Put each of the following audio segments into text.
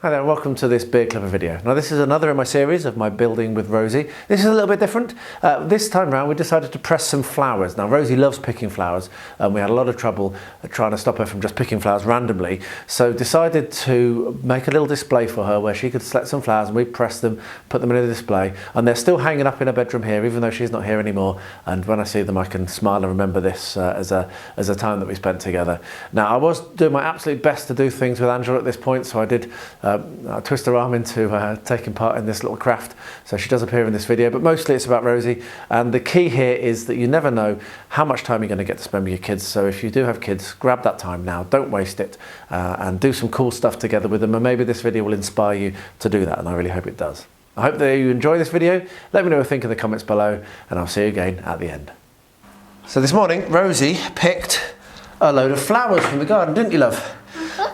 Hi there, welcome to this Beer Clipper video. Now this is another in my series of my building with Rosie. This is a little bit different. This time around we decided to press some flowers. Now Rosie loves picking flowers and we had a lot of trouble trying to stop her from just picking flowers randomly. So decided to make a little display for her where she could select some flowers and we pressed them, put them in a display, and they're still hanging up in her bedroom here even though she's not here anymore, and when I see them I can smile and remember this as a time that we spent together. Now I was doing my absolute best to do things with Angela at this point, so I did twist her arm into taking part in this little craft, so she does appear in this video, but mostly it's about Rosie. And the key here is that you never know how much time you're going to get to spend with your kids, so if you do have kids, grab that time now, don't waste it, and do some cool stuff together with them, and maybe this video will inspire you to do that, and I really hope it does. I hope that you enjoy this video. Let me know what you think in the comments below, and I'll see you again at the end. So this morning Rosie picked a load of flowers from the garden, didn't you, love?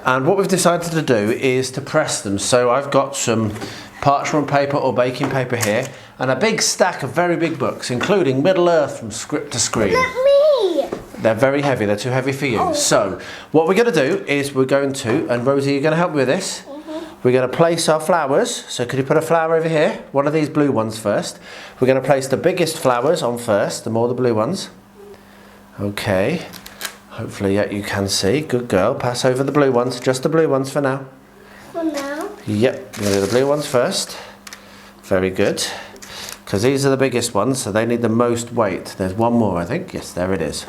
And what we've decided to do is to press them. So I've got some parchment paper or baking paper here and a big stack of very big books, including Middle Earth from script to screen. Let me! They're very heavy, they're too heavy for you. Oh. So what we're going to do is we're going to, and Rosie, you're going to help me with this. We're going to place our flowers. So could you put a flower over here? One of these blue ones first. We're going to place the biggest flowers on first, the more the blue ones. Okay. Hopefully, yeah, you can see. Good girl. Pass over the blue ones. Just the blue ones for now. For now? Yep. We're going to do the blue ones first. Very good. Because these are the biggest ones, so they need the most weight. There's one more, I think. Yes, there it is.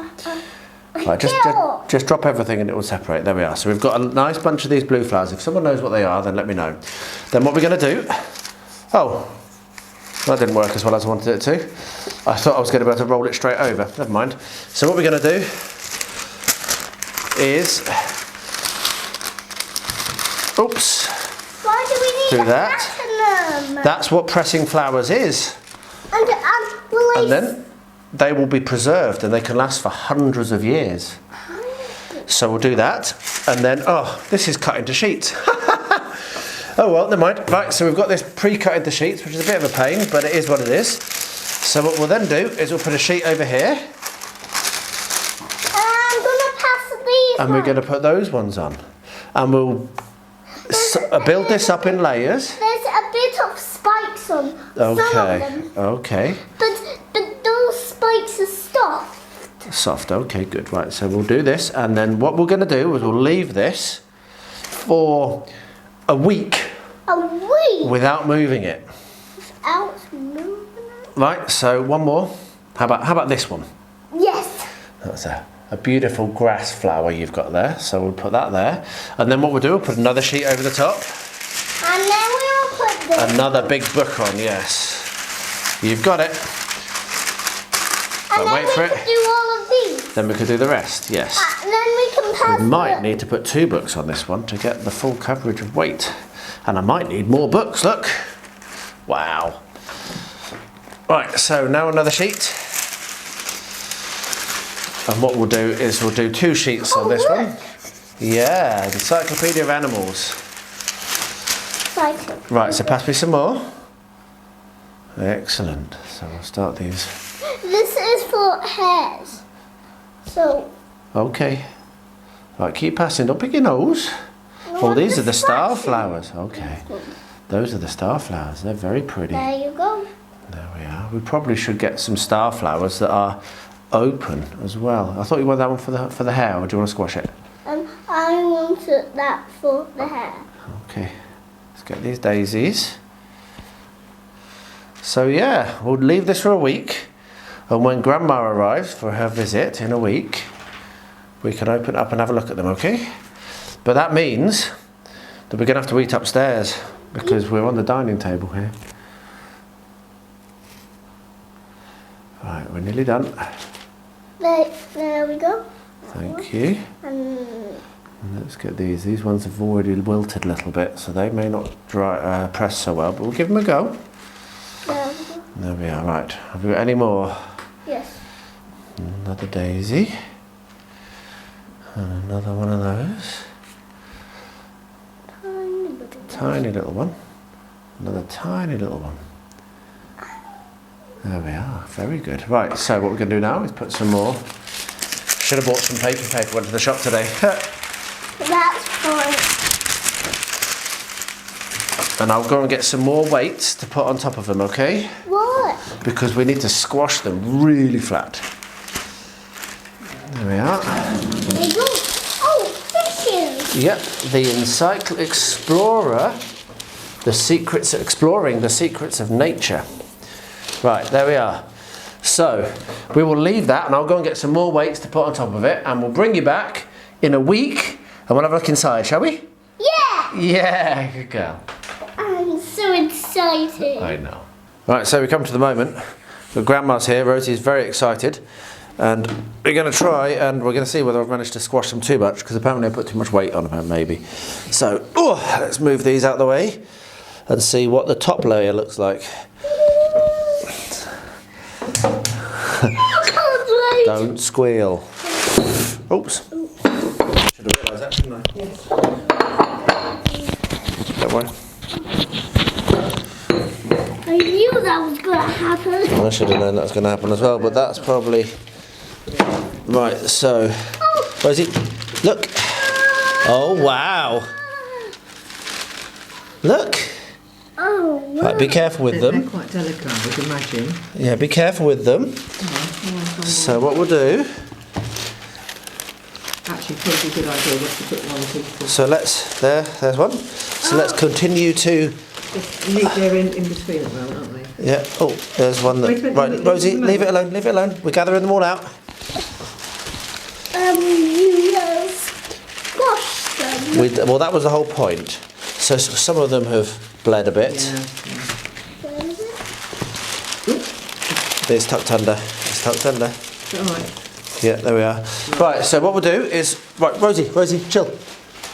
Right, just drop everything and it will separate. There we are. So we've got a nice bunch of these blue flowers. If someone knows what they are, then let me know. Then what we're going to do... Oh, that didn't work as well as I wanted it to. I thought I was going to be able to roll it straight over. Never mind. So what we're going to do is, oops, why do we need do that. Them? That's what pressing flowers is. And then they will be preserved and they can last for hundreds of years. So we'll do that, and then, oh, this is cut into sheets. Oh well, never mind. Right, so we've got this pre-cut into sheets, which is a bit of a pain, but it is what it is. So what we'll then do is we'll put a sheet over here. And we're going to put those ones on. And we'll build this up in layers. There's a bit of spikes on some of them. Okay. But those spikes are soft. Soft, okay, good. Right, so we'll do this. And then what we're going to do is we'll leave this for a week. A week? Without moving it. Without moving it? Right, so one more. How about this one? Yes. That's a beautiful grass flower you've got there, so we'll put that there, and then what we'll do, we'll put another sheet over the top, and then we'll put this another big book on. Yes, you've got it. And then wait for it. Do all of these. Then we could do the rest. Yes. And then we can pass. We might need to put 2 books on this one to get the full coverage of weight, and I might need more books. Look, wow. Right, so now another sheet. And what we'll do is we'll do 2 sheets on this one. Yeah, the Encyclopedia of Animals. Right, so pass me some more. Excellent. So we'll start these. This is for hairs. So. Okay. Right, keep passing. Don't pick your nose. Oh, these are the star flowers. Okay. Those are the star flowers. They're very pretty. There you go. There we are. We probably should get some star flowers that are open as well. I thought you wanted that one for the hair, or do you want to squash it? I wanted that for the hair. Okay, let's get these daisies. So yeah, we'll leave this for a week, and when Grandma arrives for her visit in a week, we can open up and have a look at them, okay? But that means that we're going to have to eat upstairs because we're on the dining table here. Right, we're nearly done. There we go. Thank you. Let's get these. These ones have already wilted a little bit, so they may not press so well, but we'll give them a go. There we are. Right. Have we got any more? Yes. Another daisy. And another one of those. Tiny little one. Tiny little one. Another tiny little one. There we are, very good. Right, so what we're going to do now is put some more. Should have bought some paper, went to the shop today. That's fine. And I'll go and get some more weights to put on top of them, okay? What? Because we need to squash them really flat. There we are. Oh, fishes! Yep, the Explorer, exploring the secrets of nature. Right, there we are. So, we will leave that and I'll go and get some more weights to put on top of it and we'll bring you back in a week and we'll have a look inside, shall we? Yeah! Yeah, good girl. I'm so excited. I know. Right, so we come to the moment. The grandma's here, Rosie's very excited. And we're going to try and we're going to see whether I've managed to squash them too much because apparently I put too much weight on them, maybe. So, let's move these out of the way and see what the top layer looks like. Don't squeal. Oops. Should have realised that, shouldn't I? Yes. Don't worry. I knew that was going to happen. I should have known that was going to happen as well, but that's probably... Right, so... Rosie, look. Oh, wow. Look. Oh, wow. Right, be careful with them. They're quite delicate, I would imagine. Yeah, be careful with them. So what we'll do... Actually, probably a good idea just to put one or two. So let's... There's one. So let's continue to... They're in between at the moment, aren't they? Yeah. Oh, there's one that... Right, Rosie, leave it alone, leave it alone. We're gathering them all out. You squashed them. Well, that was the whole point. So some of them have bled a bit. Yeah. Where is it? It's tucked under. It's tucked under. Is that all right? Yeah, there we are. Right, so what we'll do is... Right, Rosie, chill.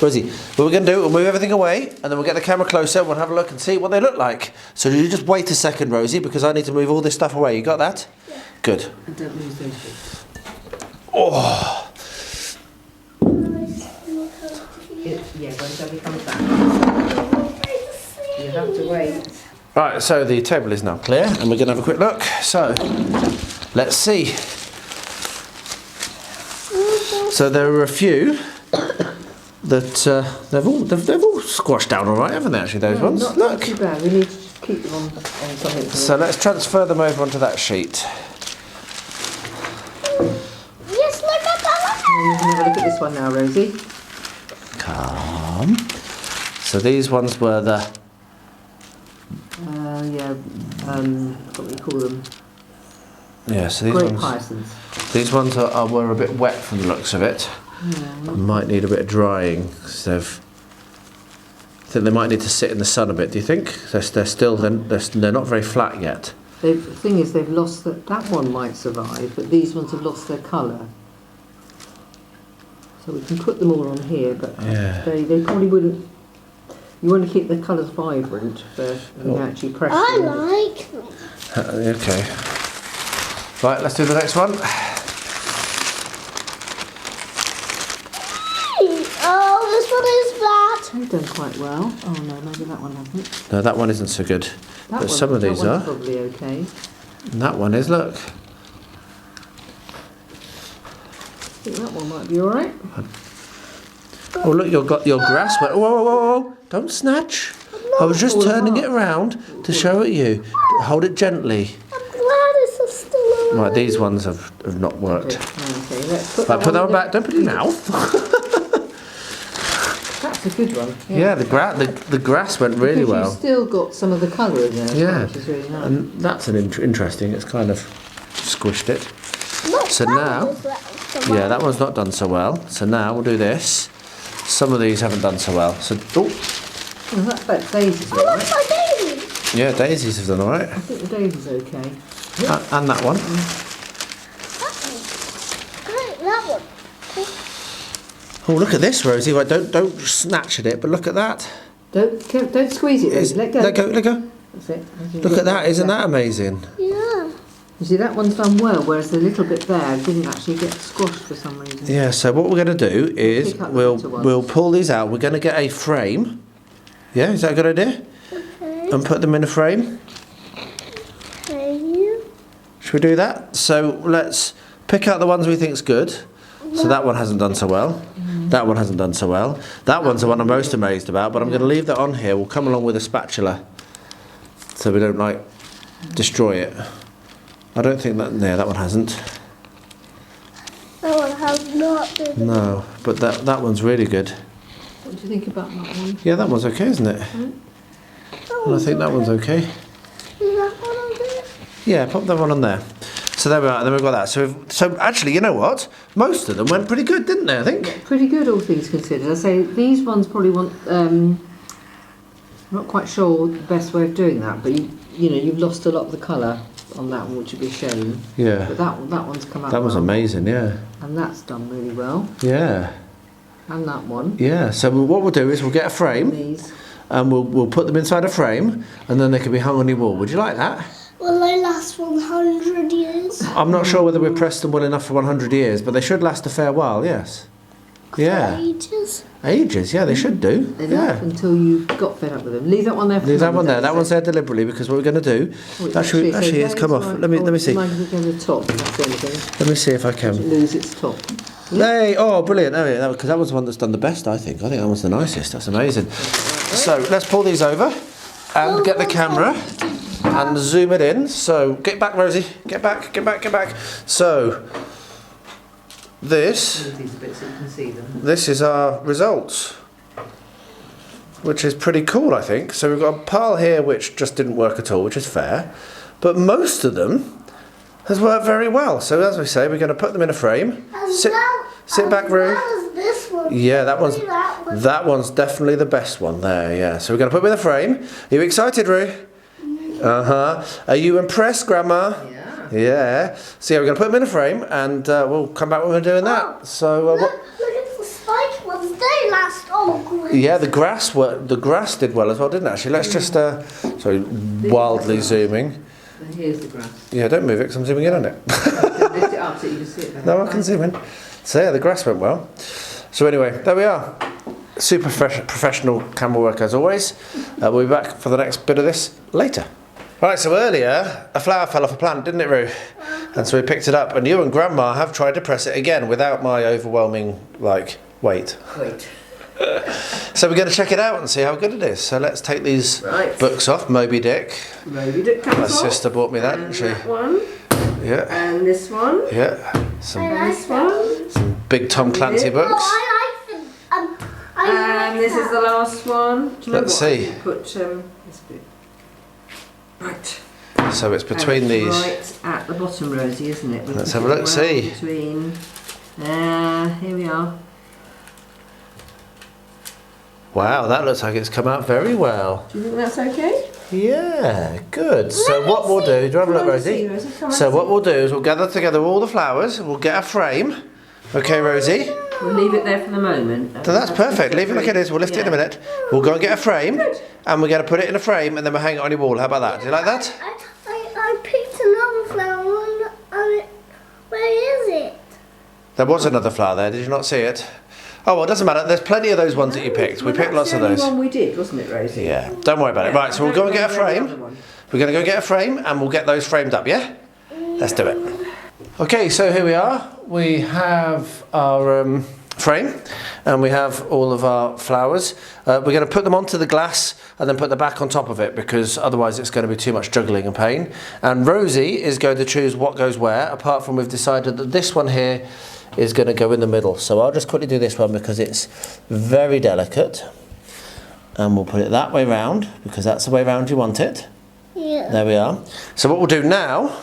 Rosie, what we're going to do, we'll move everything away and then we'll get the camera closer, we'll have a look and see what they look like. So you just wait a second, Rosie, because I need to move all this stuff away. You got that? Yeah. Good. And don't lose those bits. Oh. Yeah, when Debbie comes back. You have to wait. Right, so the table is now clear and we're going to have a quick look. So, let's see. So there are a few that they've all squashed down all right, haven't they? Actually, those ones. Not Look. too bad. We need to keep them on something. So let's transfer them over onto that sheet. Yes, look at that. You can have a look at this one now, Rosie. Calm. So these ones were the... what do you call them? Yeah, so these Great ones... hyacinths. These ones were a bit wet from the looks of it. Yeah. Might need a bit of drying. So I think they might need to sit in the sun a bit. Do you think? They're not very flat yet. The thing is, they've lost that one might survive, but these ones have lost their colour. So we can put them all on here, but Yeah. they probably wouldn't. You want to keep the colours vibrant for when you actually press I them. like them. Okay. Right, let's do the next one. Oh, this one is flat. They've done quite well. Oh no, maybe that one hasn't. No, that one isn't so good. But some of these that are. one's probably okay. And that one is, look. I think that one might be all right. Oh, look, you've got your grass wet. Whoa. Don't snatch. I was just turning it around to show it you. Hold it gently. I'm glad it's still alive. Right, these ones have not worked. Okay, let's put Right, put that one back. Don't put it in your mouth. That's a good one. Yeah, the grass went really Because well. You've still got some of the colour in there, as Yeah, well, which is really nice. and that's an interesting. It's kind of squished it. Look, So that now, one is flat. yeah, that one's not done so well. So now we'll do this. Some of these haven't done so well. So, Oh, that's Daisy's Oh, all look, right. my baby. yeah, daisies have done all right, I think the Daisy's okay. and that one. That one. Oh, look at this, Rosie. Right, don't snatch at it, but look at that. Don't squeeze it, Rosie. Let go. Let go. That's it. Look at that. Isn't that amazing? Yeah. You see, that one's done well, whereas the little bit there didn't actually get squashed for some reason. Yeah. So what we're going to do is Pick up the better ones. we'll pull these out. We're going to get a frame. Yeah, is that a good idea? Okay. and put them in a frame? Okay. Should we do that? So let's pick out the ones we think's good. So that one hasn't done so well. That one hasn't done so well. That one's the one I'm most amazed about, but I'm going to leave that on here. We'll come along with a spatula so we don't like destroy it. I don't think that, no, that one hasn't. That one has not been. No, but that one's really good. What do you think about that one? Yeah, that one's okay, isn't it? And I think that one's okay. Is that one on there? Yeah, pop that one on there. So there we are, then we've got that. So actually, you know what? Most of them went pretty good, didn't they, I think? Pretty good, all things considered. I say these ones probably want. I'm not quite sure the best way of doing that, but you know, you've lost a lot of the colour on that one, which would be a shame. Yeah. But that one's come out. That was well. amazing, yeah. And that's done really well. Yeah. And that one. Yeah, so what we'll do is we'll get a frame These. and we'll put them inside a frame and then they can be hung on your wall. Would you like that? Will they last 100 years? I'm not sure whether we've pressed them well enough for 100 years, but they should last a fair while, yes. Yeah. Ages? Ages, yeah, they should do. Enough Yeah. until you got fed up with them. Leave that one there. For Leave the that one moment, there. That one's there deliberately because what we're going to do. Oh, it Actually, so it's come off. right. Let me see. Mind if we go to the top? That's the only thing. Let me see if I It can. lose its top. Hey, oh, brilliant. Oh, yeah, because that was the one that's done the best, I think. I think that one's the nicest. That's amazing. So let's pull these over and get the camera and zoom it in. So get back, Rosie. Get back, get back, get back. So this Move these a bit so you can see them. this is our results, which is pretty cool, I think. So we've got a pile here which just didn't work at all, which is fair. But most of them has worked very well. So as we say, we're going to put them in a frame. Sit back, Roo. This one. Yeah, that one's That that one's definitely the best one there. Yeah. So we're going to put them in a frame. Are you excited, Roo? Are you impressed, Grandma? Yeah. Yeah. So yeah, we're going to put them in a frame, and we'll come back when we're doing that. So what? Look at the spike ones. They last all great. Yeah, the grass did well as well, didn't it? Actually, let's just sorry, wildly zooming. And here's the grass. Yeah, don't move it because I'm zooming in on it. Lift it up so you can see it better. No, I can zoom in. So yeah, the grass went well. So anyway, there we are. Super professional camera work as always. We'll be back for the next bit of this later. Right, so earlier a flower fell off a plant, didn't it, Roo? And so we picked it up, and you and Grandma have tried to press it again without my overwhelming weight. Wait. So we're going to check it out and see how good it is. So let's take these books off. Moby Dick. Moby Dick comes My off. sister bought me that, And didn't she? that one. Yeah. And this one. Yeah. And this one. Big Tom Clancy books. I like them. And this is the last one. Do you remember Let's what I see. did put this bit. Right. So it's between And these. it's right at the bottom, Rosie, isn't it? Let's have a look, see. Between. Here we are. Wow, that looks like it's come out very well. Do you think that's okay? Yeah, good. So what we'll do, do you have a look, Come on, see, Rosie? Rosie, come on, So see. what we'll do is we'll gather together all the flowers, we'll get a frame. Okay, Rosie? We'll leave it there for the moment. So that's perfect. Leave it like it is. We'll lift it in a minute. We'll go and get a frame, and we're going to put it in a frame, and then we'll hang it on your wall. How about that? Do you like that? I picked another flower and where is it? There was another flower there. Did you not see it? Oh, well, it doesn't matter. There's plenty of those ones that you picked. We picked lots of those. That's the only one we did, wasn't it, Rosie? Yeah, don't worry about it. Right, so we'll go and get a frame. We're going to go get a frame, and we'll get those framed up, yeah? Let's do it. Okay, so here we are. We have our frame, and we have all of our flowers. We're going to put them onto the glass and then put the back on top of it, because otherwise it's going to be too much juggling and pain. And Rosie is going to choose what goes where, apart from we've decided that this one here is going to go in the middle. So I'll just quickly do this one because it's very delicate. And we'll put it that way round, because that's the way round you want it. Yeah. There we are. So what we'll do now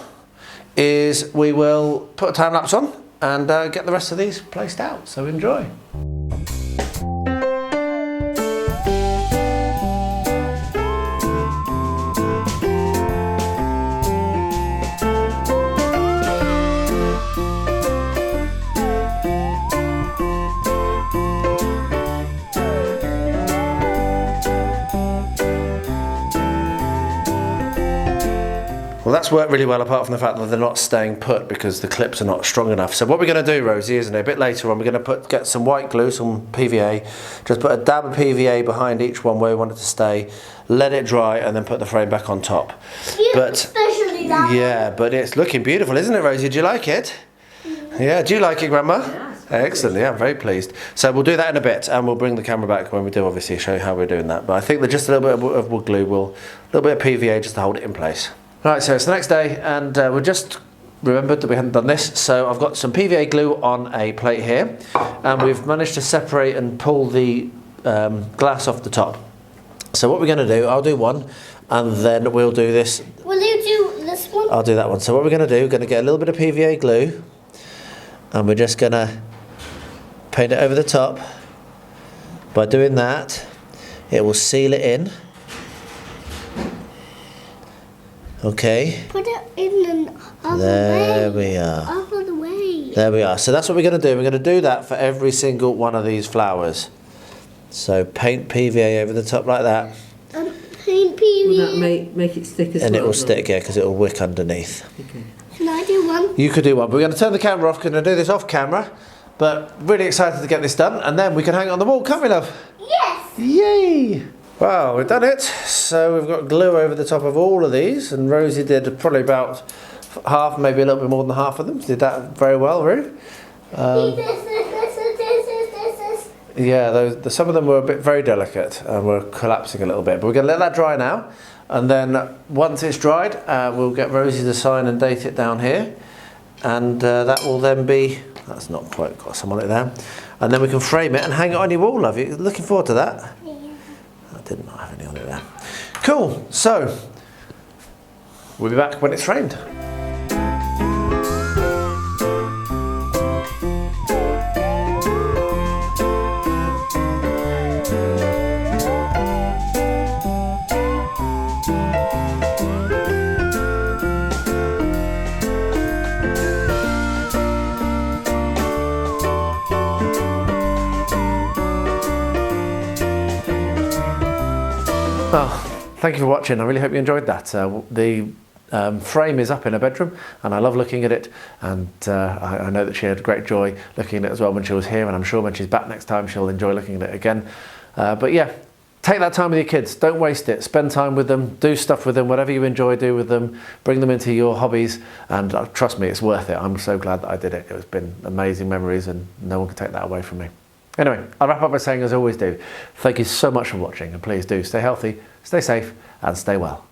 is we will put a time lapse on and get the rest of these placed out. So enjoy. Well, Well, that's worked really well, apart from the fact that they're not staying put because the clips are not strong enough. So what we're going to do, Rosie, isn't it, a bit later on, we're going to get some white glue, some PVA, just put a dab of PVA behind each one where we want it to stay, let it dry, and then put the frame back on top. Especially that one. Yeah, but it's looking beautiful, isn't it, Rosie? Do you like it? Yeah, do you like it, Grandma? Yeah, excellent, yeah, I'm very pleased. So we'll do that in a bit, and we'll bring the camera back when we do, obviously, show you how we're doing that. But I think that just a little bit of wood glue a little bit of PVA just to hold it in place. Right, so it's the next day, and we just remembered that we hadn't done this, so I've got some PVA glue on a plate here, and we've managed to separate and pull the glass off the top. So what we're going to do, I'll do one, and then we'll do this. Will you do this one? I'll do that one. So what we're going to do, we're going to get a little bit of PVA glue, and we're just going to paint it over the top. By doing that, it will seal it in. Okay. Put it in the other There way. we are. Other way. There we are. So that's what we're going to do. We're going to do that for every single one of these flowers. So paint PVA over the top like that. Paint PVA. Will that make it stick as well? And it will stick, yeah, because it will wick underneath. Okay. Can I do one? You could do one. But we're going to turn the camera off. We're going to do this off camera. But really excited to get this done. And then we can hang it on the wall, can't we, love? Yes. Yay! Well, we've done it. So we've got glue over the top of all of these. And Rosie did probably about half, maybe a little bit more than half of them. Did that very well, Roo. This. Yeah, some of them were very delicate and were collapsing a little bit. But we're going to let that dry now. And then once it's dried, we'll get Rosie to sign and date it down here. And that will then be, that's not quite got some on it there. And then we can frame it and hang it on your wall, love. You looking forward to that? Yeah. I did not have any on it there. Cool, so we'll be back when it's framed. Well, thank you for watching. I really hope you enjoyed that. The frame is up in her bedroom and I love looking at it, and I know that she had great joy looking at it as well when she was here, and I'm sure when she's back next time she'll enjoy looking at it again. But yeah, take that time with your kids. Don't waste it. Spend time with them. Do stuff with them. Whatever you enjoy, do with them. Bring them into your hobbies, and trust me, it's worth it. I'm so glad that I did it. It's been amazing memories and no one can take that away from me. Anyway, I'll wrap up by saying, as I always do, thank you so much for watching, and please do stay healthy, stay safe, and stay well.